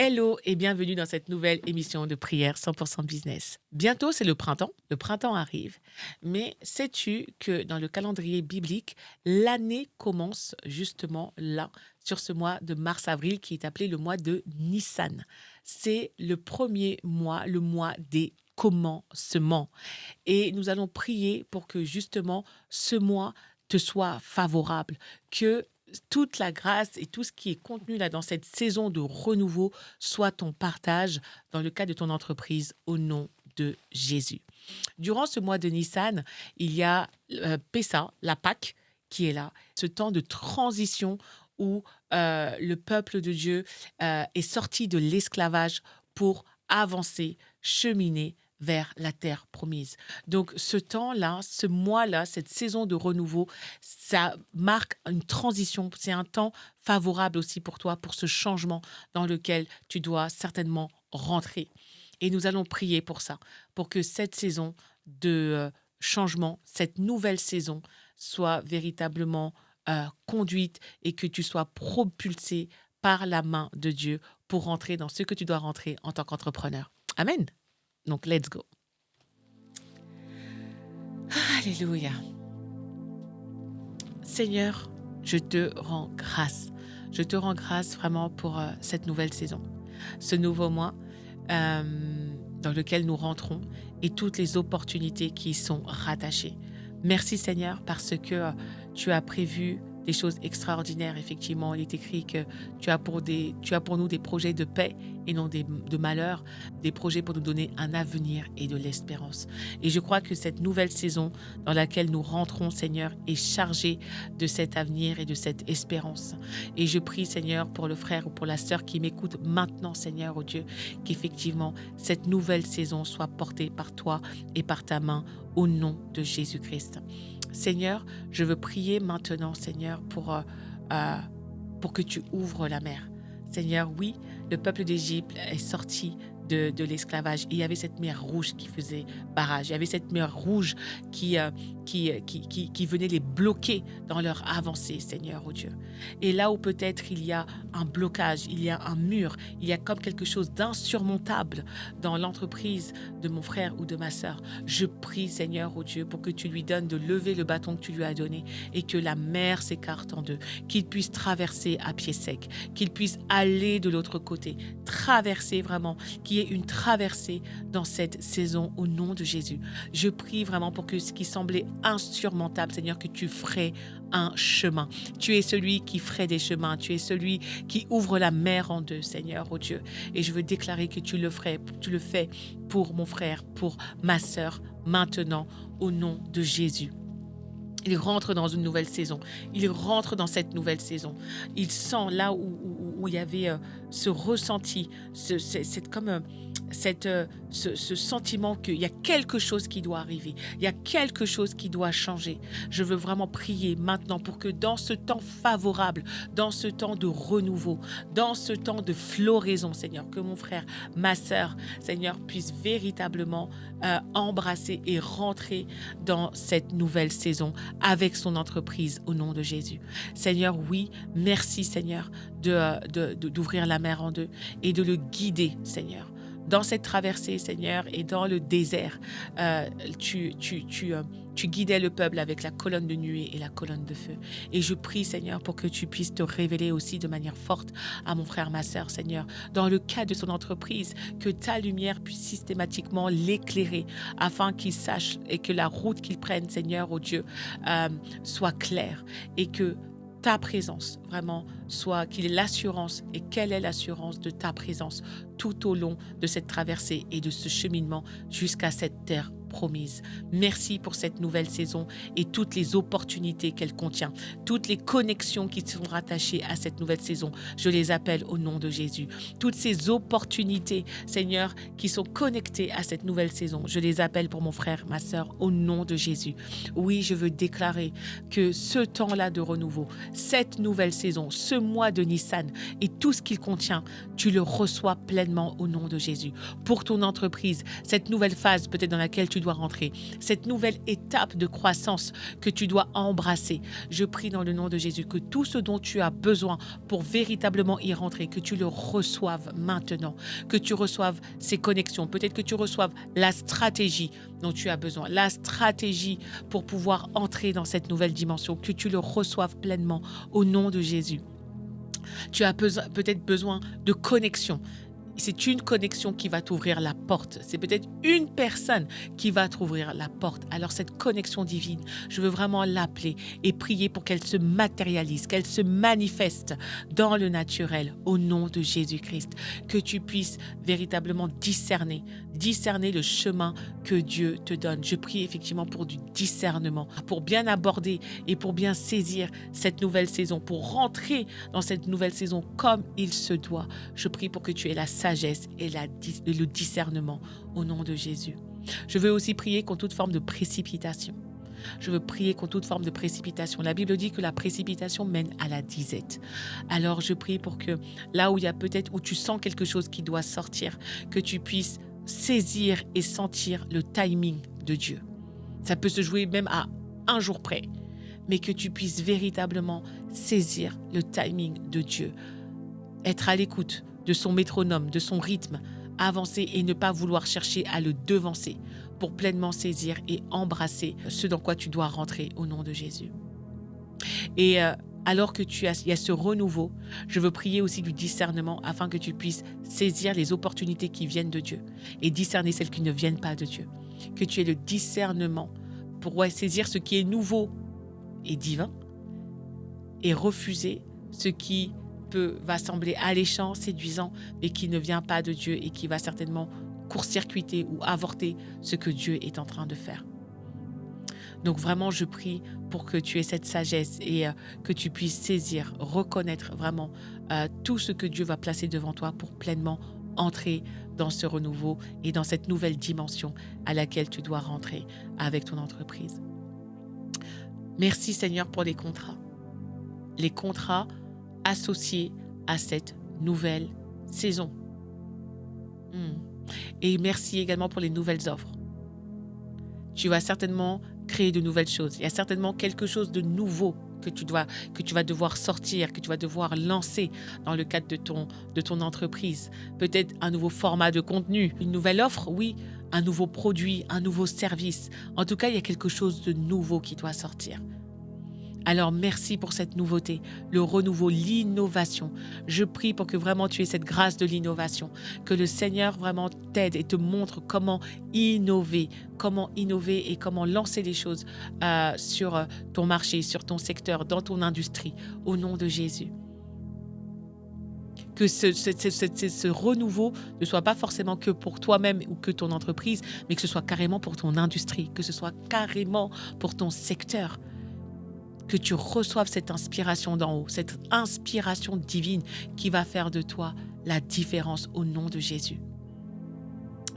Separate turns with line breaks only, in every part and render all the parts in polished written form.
Hello et bienvenue dans cette nouvelle émission de prière 100% business. Bientôt, c'est le printemps arrive, mais sais-tu que dans le calendrier biblique, l'année commence justement là, sur ce mois de mars-avril qui est appelé le mois de Nissan. C'est le premier mois, le mois des commencements. Et nous allons prier pour que justement ce mois te soit favorable, que toute la grâce et tout ce qui est contenu là dans cette saison de renouveau soit ton partage dans le cadre de ton entreprise au nom de Jésus. Durant ce mois de Nissan, il y a Pessa, la Pâque, qui est là, ce temps de transition où le peuple de Dieu est sorti de l'esclavage pour avancer, cheminer vers la terre promise. Donc ce temps-là, ce mois-là, cette saison de renouveau, ça marque une transition. C'est un temps favorable aussi pour toi, pour ce changement dans lequel tu dois certainement rentrer. Et nous allons prier pour ça, pour que cette saison de changement, cette nouvelle saison, soit véritablement conduite et que tu sois propulsé par la main de Dieu pour rentrer dans ce que tu dois rentrer en tant qu'entrepreneur. Amen. Donc, let's go. Alléluia. Seigneur, je te rends grâce. Je te rends grâce vraiment pour cette nouvelle saison, ce nouveau mois dans lequel nous rentrons et toutes les opportunités qui y sont rattachées. Merci Seigneur parce que tu as prévu des choses extraordinaires. Effectivement, il est écrit que tu as pour nous des projets de paix et non de malheur, des projets pour nous donner un avenir et de l'espérance. Et je crois que cette nouvelle saison dans laquelle nous rentrons, Seigneur, est chargée de cet avenir et de cette espérance. Et je prie, Seigneur, pour le frère ou pour la sœur qui m'écoute maintenant, Seigneur, oh Dieu, qu'effectivement, cette nouvelle saison soit portée par toi et par ta main au nom de Jésus-Christ. Seigneur, je veux prier maintenant, Seigneur, pour que tu ouvres la mer. Seigneur, oui, le peuple d'Égypte est sorti de l'esclavage. Et il y avait cette mer rouge qui faisait barrage. Il y avait cette mer rouge qui venait les bloquer dans leur avancée, Seigneur, oh Dieu. Et là où peut-être il y a un blocage, il y a un mur, il y a comme quelque chose d'insurmontable dans l'entreprise de mon frère ou de ma sœur, je prie, Seigneur, oh Dieu, pour que tu lui donnes de lever le bâton que tu lui as donné et que la mer s'écarte en deux, qu'il puisse traverser à pied sec, qu'il puisse aller de l'autre côté, traverser vraiment, qu'il y ait une traversée dans cette saison au nom de Jésus. Je prie vraiment pour que ce qui semblait insurmontable, Seigneur, que tu ferais un chemin. Tu es celui qui ferait des chemins. Tu es celui qui ouvre la mer en deux, Seigneur, oh Dieu. Et je veux déclarer que tu le fais pour mon frère, pour ma sœur, maintenant, au nom de Jésus. Il rentre dans une nouvelle saison. Il rentre dans cette nouvelle saison. Il sent là où il y avait ce ressenti, ce sentiment qu'il y a quelque chose qui doit arriver. Il y a quelque chose qui doit changer. Je veux vraiment prier maintenant pour que dans ce temps favorable, dans ce temps de renouveau, dans ce temps de floraison, Seigneur, que mon frère, ma sœur, Seigneur, puisse véritablement embrasser et rentrer dans cette nouvelle saison avec son entreprise au nom de Jésus. Seigneur, oui, merci Seigneur d'ouvrir la mer en deux et de le guider, Seigneur. Dans cette traversée, Seigneur, et dans le désert, tu guidais le peuple avec la colonne de nuée et la colonne de feu. Et je prie, Seigneur, pour que tu puisses te révéler aussi de manière forte à mon frère, ma sœur, Seigneur, dans le cadre de son entreprise, que ta lumière puisse systématiquement l'éclairer afin qu'il sache et que la route qu'il prenne, Seigneur, oh Dieu, soit claire et que ta présence, vraiment, soit qu'il ait l'assurance et quelle est l'assurance de ta présence tout au long de cette traversée et de ce cheminement jusqu'à cette terre promise. Merci pour cette nouvelle saison et toutes les opportunités qu'elle contient, toutes les connexions qui sont rattachées à cette nouvelle saison. Je les appelle au nom de Jésus. Toutes ces opportunités, Seigneur, qui sont connectées à cette nouvelle saison, je les appelle pour mon frère, ma sœur, au nom de Jésus. Oui, je veux déclarer que ce temps-là de renouveau, cette nouvelle saison, ce mois de Nissan et tout ce qu'il contient, tu le reçois pleinement au nom de Jésus. Pour ton entreprise, cette nouvelle phase peut-être dans laquelle tu dois rentrer, cette nouvelle étape de croissance que tu dois embrasser. Je prie dans le nom de Jésus que tout ce dont tu as besoin pour véritablement y rentrer, que tu le reçoives maintenant, que tu reçoives ces connexions, peut-être que tu reçoives la stratégie dont tu as besoin, la stratégie pour pouvoir entrer dans cette nouvelle dimension, que tu le reçoives pleinement au nom de Jésus. Tu as peut-être besoin de connexion. C'est une connexion qui va t'ouvrir la porte. C'est peut-être une personne qui va t'ouvrir la porte. Alors cette connexion divine, je veux vraiment l'appeler et prier pour qu'elle se matérialise, qu'elle se manifeste dans le naturel au nom de Jésus-Christ. Que tu puisses véritablement discerner le chemin que Dieu te donne. Je prie effectivement pour du discernement, pour bien aborder et pour bien saisir cette nouvelle saison, pour rentrer dans cette nouvelle saison comme il se doit. Je prie pour que tu aies la sagesse et le discernement au nom de Jésus. Je veux aussi prier contre toute forme de précipitation. Je veux prier contre toute forme de précipitation. La Bible dit que la précipitation mène à la disette. Alors je prie pour que là où il y a peut-être, où tu sens quelque chose qui doit sortir, que tu puisses saisir et sentir le timing de Dieu. Ça peut se jouer même à un jour près, mais que tu puisses véritablement saisir le timing de Dieu. Être à l'écoute de son métronome, de son rythme, avancer et ne pas vouloir chercher à le devancer pour pleinement saisir et embrasser ce dans quoi tu dois rentrer au nom de Jésus. Et alors que il y a ce renouveau, je veux prier aussi du discernement afin que tu puisses saisir les opportunités qui viennent de Dieu et discerner celles qui ne viennent pas de Dieu. Que tu aies le discernement pour saisir ce qui est nouveau et divin et refuser ce qui va sembler alléchant, séduisant, mais qui ne vient pas de Dieu et qui va certainement court-circuiter ou avorter ce que Dieu est en train de faire. Donc vraiment, je prie pour que tu aies cette sagesse et que tu puisses saisir, reconnaître vraiment tout ce que Dieu va placer devant toi pour pleinement entrer dans ce renouveau et dans cette nouvelle dimension à laquelle tu dois rentrer avec ton entreprise. Merci Seigneur pour les contrats. Les contrats associés à cette nouvelle saison. Et merci également pour les nouvelles offres. Tu vas certainement créer de nouvelles choses. Il y a certainement quelque chose de nouveau que tu vas devoir sortir, que tu vas devoir lancer dans le cadre de ton entreprise. Peut-être un nouveau format de contenu, une nouvelle offre, oui, un nouveau produit, un nouveau service. En tout cas, il y a quelque chose de nouveau qui doit sortir. Alors merci pour cette nouveauté, le renouveau, l'innovation. Je prie pour que vraiment tu aies cette grâce de l'innovation, que le Seigneur vraiment t'aide et te montre comment innover et comment lancer les choses sur ton marché, sur ton secteur, dans ton industrie, au nom de Jésus. Que ce renouveau ne soit pas forcément que pour toi-même ou que ton entreprise, mais que ce soit carrément pour ton industrie, que ce soit carrément pour ton secteur. Que tu reçoives cette inspiration d'en haut, cette inspiration divine qui va faire de toi la différence au nom de Jésus.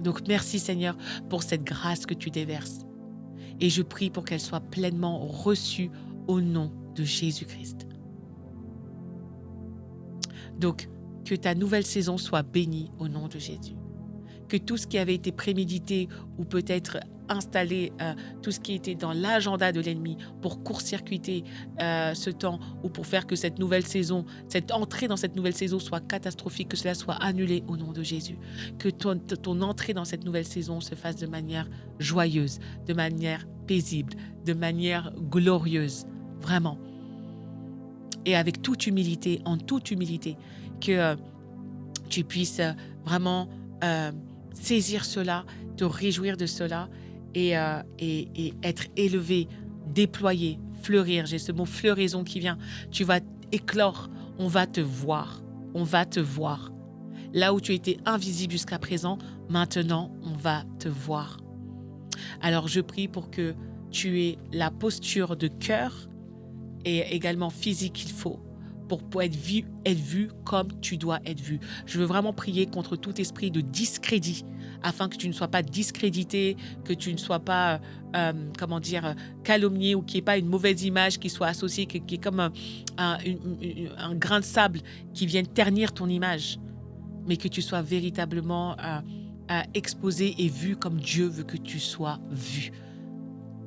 Donc merci Seigneur pour cette grâce que tu déverses. Et je prie pour qu'elle soit pleinement reçue au nom de Jésus-Christ. Donc que ta nouvelle saison soit bénie au nom de Jésus. Que tout ce qui avait été prémédité ou peut-être installé, tout ce qui était dans l'agenda de l'ennemi pour court-circuiter ce temps ou pour faire que cette nouvelle saison, cette entrée dans cette nouvelle saison soit catastrophique, que cela soit annulé au nom de Jésus. Que ton entrée dans cette nouvelle saison se fasse de manière joyeuse, de manière paisible, de manière glorieuse, vraiment. Et avec toute humilité, en toute humilité, que tu puisses vraiment saisir cela, te réjouir de cela et être élevé, déployé, fleurir. J'ai ce mot floraison qui vient. Tu vas éclore, on va te voir. On va te voir. Là où tu étais invisible jusqu'à présent, maintenant, on va te voir. Alors, je prie pour que tu aies la posture de cœur et également physique qu'il faut pour être vu comme tu dois être vu. Je veux vraiment prier contre tout esprit de discrédit, afin que tu ne sois pas discrédité, que tu ne sois pas, calomnié ou qu'il n'y ait pas une mauvaise image qui soit associée, qui est comme un grain de sable qui vienne ternir ton image, mais que tu sois véritablement exposé et vu comme Dieu veut que tu sois vu.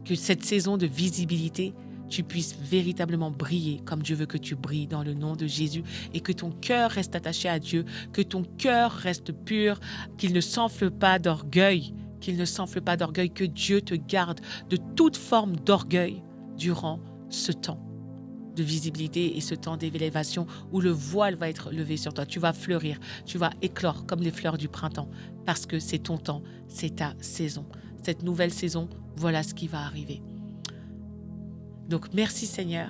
Que cette saison de visibilité, tu puisses véritablement briller comme Dieu veut que tu brilles dans le nom de Jésus et que ton cœur reste attaché à Dieu, que ton cœur reste pur, qu'il ne s'enfle pas d'orgueil, que Dieu te garde de toute forme d'orgueil durant ce temps de visibilité et ce temps d'élévation où le voile va être levé sur toi. Tu vas fleurir, tu vas éclore comme les fleurs du printemps parce que c'est ton temps, c'est ta saison. Cette nouvelle saison, voilà ce qui va arriver. Donc merci Seigneur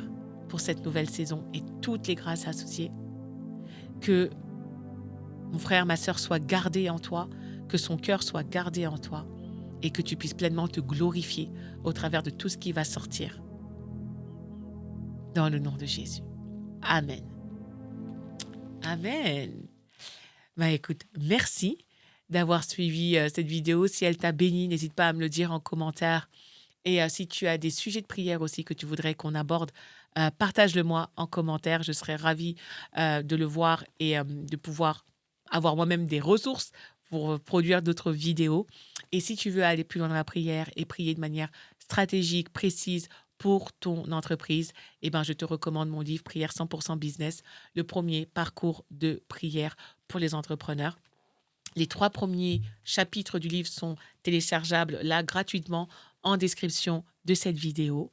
pour cette nouvelle saison et toutes les grâces associées. Que mon frère, ma sœur soit gardé en toi, que son cœur soit gardé en toi et que tu puisses pleinement te glorifier au travers de tout ce qui va sortir. Dans le nom de Jésus. Amen. Amen. Écoute, merci d'avoir suivi cette vidéo. Si elle t'a béni, n'hésite pas à me le dire en commentaire. Et si tu as des sujets de prière aussi que tu voudrais qu'on aborde, partage-le-moi en commentaire. Je serais ravie de le voir et de pouvoir avoir moi-même des ressources pour produire d'autres vidéos. Et si tu veux aller plus loin dans la prière et prier de manière stratégique, précise pour ton entreprise, je te recommande mon livre Prière 100% Business, le premier parcours de prière pour les entrepreneurs. Les 3 premiers chapitres du livre sont téléchargeables là gratuitement en description de cette vidéo.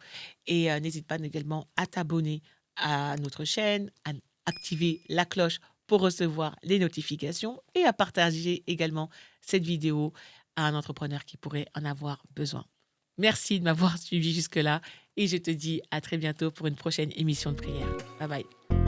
Et n'hésite pas également à t'abonner à notre chaîne, à activer la cloche pour recevoir les notifications et à partager également cette vidéo à un entrepreneur qui pourrait en avoir besoin. Merci de m'avoir suivi jusque-là et je te dis à très bientôt pour une prochaine émission de prière. Bye bye.